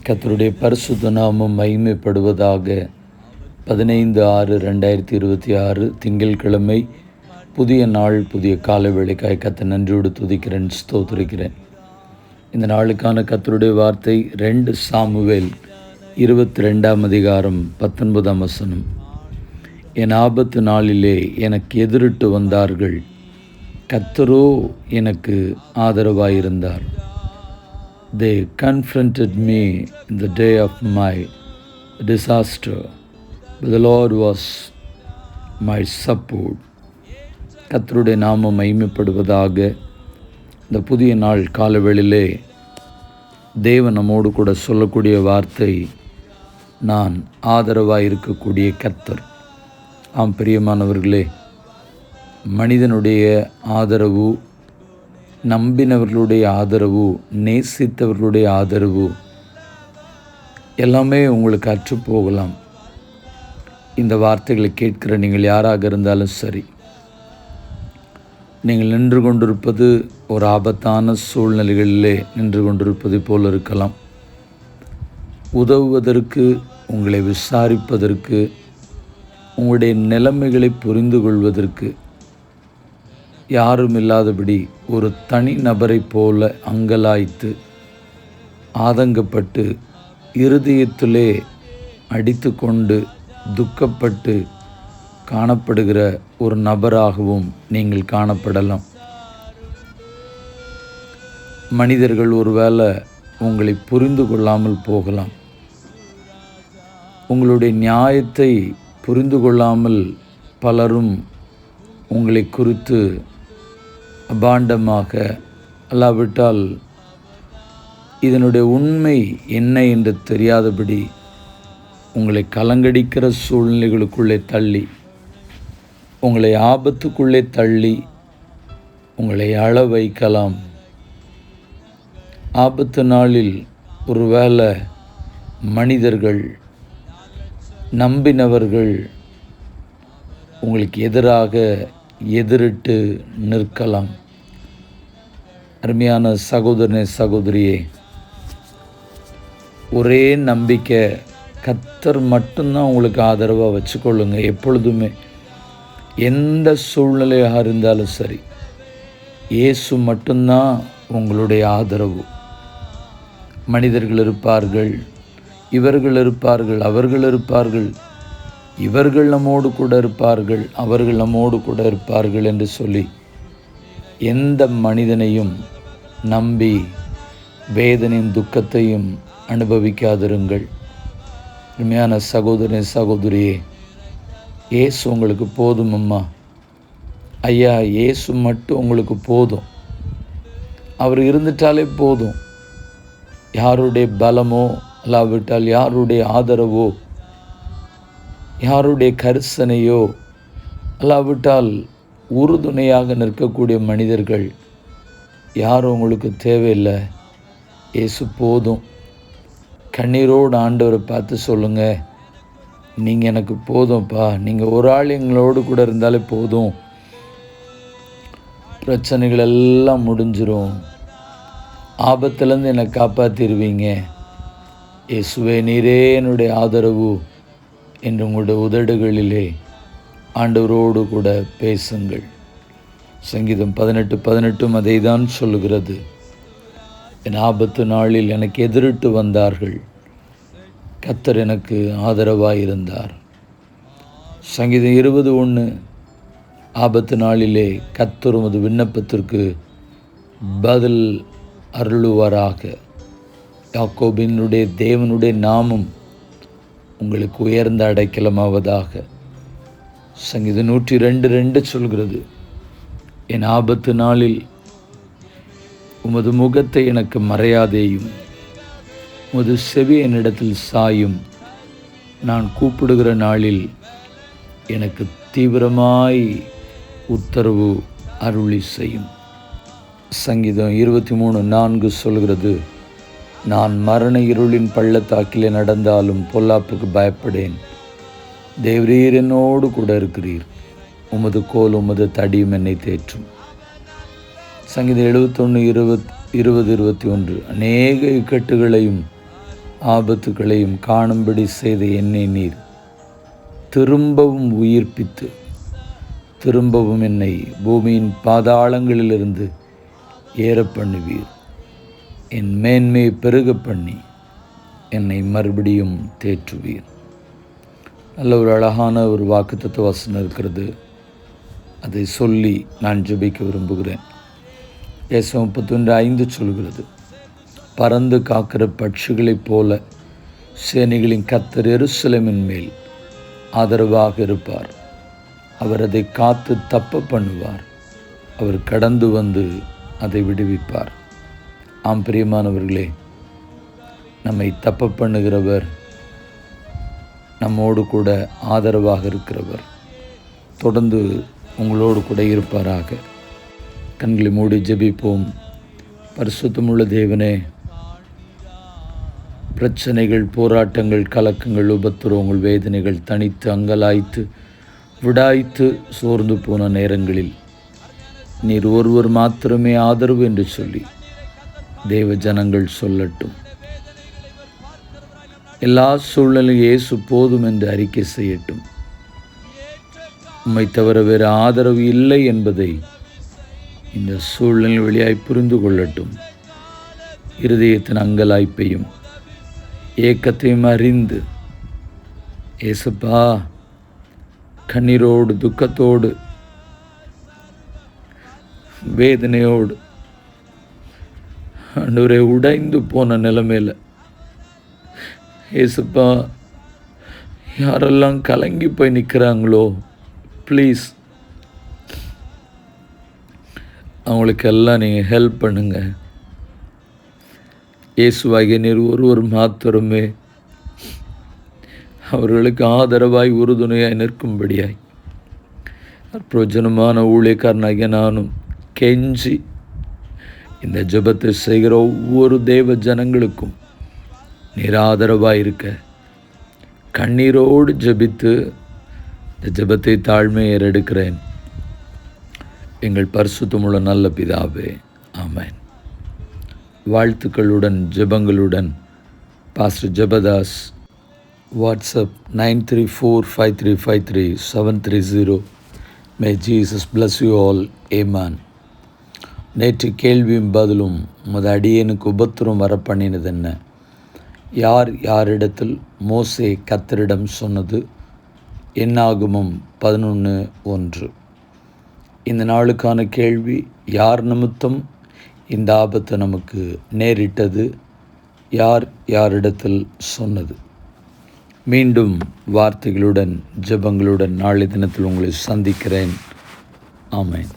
கர்த்தருடைய பரிசுத்த நாமம் மகிமைப்படுவதாக. 15/6/2026 திங்கட்கிழமை, புதிய நாள், புதிய கால வேளைக்காய் கர்த்தரை நன்றியோடு துதிக்கிறேன், ஸ்தோத்திரிக்கிறேன். இந்த நாளுக்கான கர்த்தருடைய வார்த்தை 2 சாமுவேல் 22 என் ஆபத்து நாளிலே எனக்கு எதிரிட்டு வந்தார்கள், கர்த்தரோ எனக்கு ஆதரவாயிருந்தார். They confronted me in the day of my disaster, but the Lord was my support. கர்த்தருடைய நாமம் மகிமைப்படுவதாக. இந்த புதிய நாள் காலவெளியிலே தேவன் நம்மோடு கூட சொல்லக்கூடிய வார்த்தை, நான் ஆதரவாக இருக்கக்கூடிய கர்த்தர். ஆம் பிரியமானவர்களே, மனிதனுடைய ஆதரவு, நம்பினவர்களுடைய ஆதரவு, நேசித்தவர்களுடைய ஆதரவு எல்லாமே உங்களுக்கு அற்றுப்போகலாம். இந்த வார்த்தைகளை கேட்கிற நீங்கள் யாராக இருந்தாலும் சரி, நீங்கள் நின்று கொண்டிருப்பது ஒரு ஆபத்தான சூழ்நிலைகளிலே நின்று கொண்டிருப்பது போல் இருக்கலாம். உதவுவதற்கு, உங்களை விசாரிப்பதற்கு, உங்களுடைய நிலைமைகளை புரிந்து கொள்வதற்கு யாரும் இல்லாதபடி ஒரு தனி நபரை போல அங்கலாய்த்து, ஆதங்கப்பட்டு, இருதயத்திலே அடித்து கொண்டு துக்கப்பட்டு காணப்படுகிற ஒரு நபராகவும் நீங்கள் காணப்படலாம். மனிதர்கள் ஒருவேளை உங்களை புரிந்து கொள்ளாமல் போகலாம். உங்களுடைய நியாயத்தை புரிந்து கொள்ளாமல் பலரும் உங்களை குறித்து அபாண்டமாக, அல்லாவிட்டால் இதனுடைய உண்மை என்ன என்று தெரியாதபடி உங்களை கலங்கடிக்கிற சூழ்நிலைகளுக்குள்ளே தள்ளி, உங்களை ஆபத்துக்குள்ளே தள்ளி உங்களை அழ வைக்கலாம். ஆபத்து நாளில் ஒருவேளை மனிதர்கள், நம்பினவர்கள் உங்களுக்கு எதிராக எதிரிட்டு நிற்கலாம். அருமையான சகோதரனே, சகோதரியே, ஒரே நம்பிக்கை, கர்த்தர் மட்டும்தான் உங்களுக்கு ஆதரவாக வச்சுக்கொள்ளுங்க. எப்பொழுதுமே எந்த சூழ்நிலையாக இருந்தாலும் சரி, இயேசு மட்டும்தான் உங்களுடைய ஆதரவு. மனிதர்கள் இருப்பார்கள், இவர்கள் இருப்பார்கள், அவர்கள் இருப்பார்கள், இவர்கள் நம்மோடு கூட இருப்பார்கள், அவர்கள் நம்மோடு கூட இருப்பார்கள் என்று சொல்லி எந்த மனிதனையும் நம்பி வேதனையும் துக்கத்தையும் அனுபவிக்காதிருங்கள். உண்மையான சகோதரனே, சகோதரியே, இயேசு உங்களுக்கு போதும் அம்மா, ஐயா, இயேசு மட்டும் உங்களுக்கு போதும். அவர் இருந்துட்டாலே போதும். யாருடைய பலமோ, அல்லாவிட்டால் யாருடைய ஆதரவோ, யாருடைய கரிசனையோ, அல்லாவிட்டால் உறுதுணையாக நிற்கக்கூடிய மனிதர்கள் யாரும் உங்களுக்கு தேவையில்லை. இயேசு போதும். கண்ணீரோடு ஆண்டவரை பார்த்து சொல்லுங்கள், நீங்கள் எனக்கு போதும்ப்பா, நீங்கள் ஒரு ஆள் எங்களோடு கூட இருந்தாலே போதும், பிரச்சனைகள் எல்லாம் முடிஞ்சிரும், ஆபத்துலேருந்து என்னை காப்பாற்றிடுவீங்க, இயேசுவே நீரே என்னுடைய ஆதரவு என்று உங்களுடைய உதடுகளிலே ஆண்டவரோடு கூட பேசுங்கள். சங்கீதம் 18:18 அதை தான் சொல்லுகிறது. என் ஆபத்து நாளில் எனக்கு எதிரிட்டு வந்தார்கள், கர்த்தர் எனக்கு ஆதரவாயிருந்தார். சங்கீதம் 20:1 ஆபத்து நாளிலே கர்த்தர் உமது விண்ணப்பத்திற்கு பதில் அருளுவாராக. யாக்கோபினுடைய தேவனுடைய நாமம் உங்களுக்கு உயர்ந்த அடைக்கலமாவதாக. சங்கீதம் 102:2 சொல்கிறது, என் ஆபத்து நாளில் உமது முகத்தை எனக்கு மறையாதேயும், உமது செவி என்னிடத்தில் சாயும், நான் கூப்பிடுகிற நாளில் எனக்கு தீவிரமாய் உத்தரவு அருளி செய்யும். சங்கீதம் 23:4 சொல்கிறது, நான் மரண இருளின் பள்ளத்தாக்கிலே நடந்தாலும் பொல்லாப்புக்கு பயப்படேன், தேவரீர் என்னோடு கூட இருக்கிறீர், உமது கோல் உமது தடியும் என்னை தேற்றும். சங்கீதம் 71:20-21 அநேக இக்கட்டுகளையும் ஆபத்துகளையும் காணும்படி செய்த என்னை நீர் திரும்பவும் உயிர்ப்பித்து திரும்பவும் என்னை பூமியின் பாதாளங்களிலிருந்து ஏற பண்ணுவீர். என் மேன்மையை பெருக பண்ணி என்னை மறுபடியும் தேற்றுவீர். நல்ல ஒரு அழகான ஒரு வாக்குத்தத்த வசனம் இருக்கிறது. அதை சொல்லி நான் ஜெபிக்க விரும்புகிறேன். ஏசாயா 31:5 சொல்கிறது, பறந்து காக்கிற பட்சிகளைப் போல சேனைகளின் கர்த்தர் எருசலேமின் மேல் ஆதரவாக இருப்பார். அவர் அதை காத்து தப்ப பண்ணுவார். அவர் கடந்து வந்து அதை விடுவிப்பார். ஆம் பிரியமானவர்களே, நம்மை தப்ப பண்ணுகிறவர், நம்மோடு கூட ஆதரவாக இருக்கிறவர் தொடர்ந்து உங்களோடு கூட இருப்பாராக. கண்களை மூடி ஜெபிப்போம். பரிசுத்தமுள்ள தேவனே, பிரச்சனைகள், போராட்டங்கள், கலக்கங்கள், உபத்திரவங்கள், வேதனைகள் தனித்து அங்கலாய்த்து விடாய்த்து சோர்ந்து போன நேரங்களில் நீர் ஒருவர் மாத்திரமே ஆதரவு என்று சொல்லி தேவ ஜனங்கள் சொல்லட்டும். எல்லா சூழ்நிலையும் இயேசு போதும் என்று அறிக்கை செய்யட்டும். உம்மை தவிர வேறு ஆதரவு இல்லை என்பதை இந்த சூழ்நிலை வழியாய் புரிந்து கொள்ளட்டும். இருதயத்தின் அங்கலாய்ப்பையும் ஏக்கத்தையும் அறிந்து, ஏசப்பா, கண்ணீரோடு துக்கத்தோடு வேதனையோடு ஆண்டவரே உடைந்து போன நிலைமையில் ஏசப்பா, யாரெல்லாம் கலங்கி போய் நிற்கிறாங்களோ ப்ளீஸ் அவங்களுக்கெல்லாம் நீங்கள் ஹெல்ப் பண்ணுங்க. இயேசுவாகிய நீர் ஒருவர் மாத்திரமே அவர்களுக்கு ஆதரவாய் உறுதுணையாய் நிற்கும்படியாய் பிரயோஜனமான ஊழியக்காரனாகிய நானும் கெஞ்சி இந்த ஜெபத்தை செய்கிற ஒவ்வொரு தேவ ஜனங்களுக்கும் நீர் ஆதரவாய் இருக்க கண்ணீரோடு ஜெபித்து இந்த ஜெபத்தை தாழ்மையை ஏறெடுக்கிறேன். எங்கள் பரிசுத்தமுள்ள நல்ல பிதாவே, ஆமென். வாழ்த்துக்களுடன் ஜெபங்களுடன் pastor Jebadas. WhatsApp 9345353730. May Jesus bless you all. ஏமான். நேற்று கேள்வியும் பதிலும் உமது அடியேனுக்கு உபத்திரம் வர பண்ணினது என்ன? யார் யாரிடத்தில் மோசே கர்த்தரிடம் சொன்னது? என்னாகமம் 11:1. இந்த நாளுக்கான கேள்வி, யார் நிமித்தம் இந்த ஆபத்து நமக்கு நேரிட்டது? யார் யாரிடத்தில் சொன்னது? மீண்டும் வார்த்தைகளுடன் ஜெபங்களுடன் நாளை தினத்தில் உங்களை சந்திக்கிறேன். ஆமென்.